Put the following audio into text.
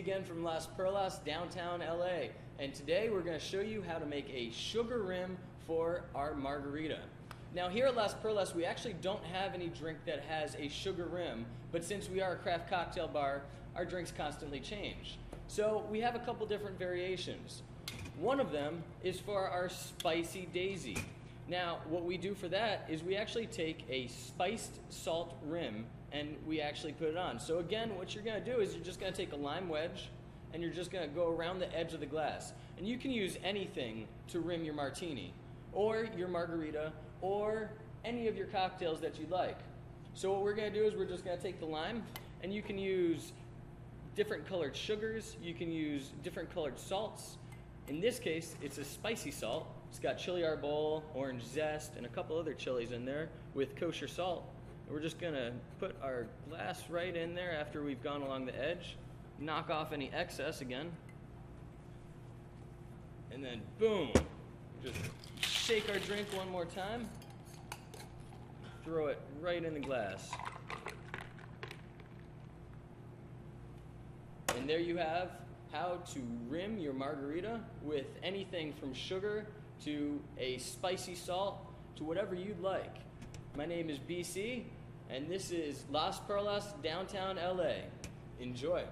again from Las Perlas, downtown LA. And today we're going to show you how to make a sugar rim for our margarita. Now here at Las Perlas, we actually don't have any drink that has a sugar rim, but since we are a craft cocktail bar, our drinks constantly change. So we have a couple different variations. One of them is for our spicy daisy. Now what we do for that is we actually take a spiced salt rim and we actually put it on. So again, what you're going to do is you're just going to take a lime wedge and you're just going to go around the edge of the glass. And you can use anything to rim your martini or your margarita or any of your cocktails that you'd like. So what we're going to do is we're just going to take the lime, and you can use different colored sugars, you can use different colored salts. In this case, it's a spicy salt. It's got chili arbol, orange zest, and a couple other chilies in there with kosher salt. And we're just going to put our glass right in there after we've gone along the edge, knock off any excess again, and then boom, just shake our drink one more time, throw it right in the glass. And there you have how to rim your margarita with anything from sugar to a spicy salt to whatever you'd like. My name is BC, and this is Las Perlas, downtown LA. Enjoy.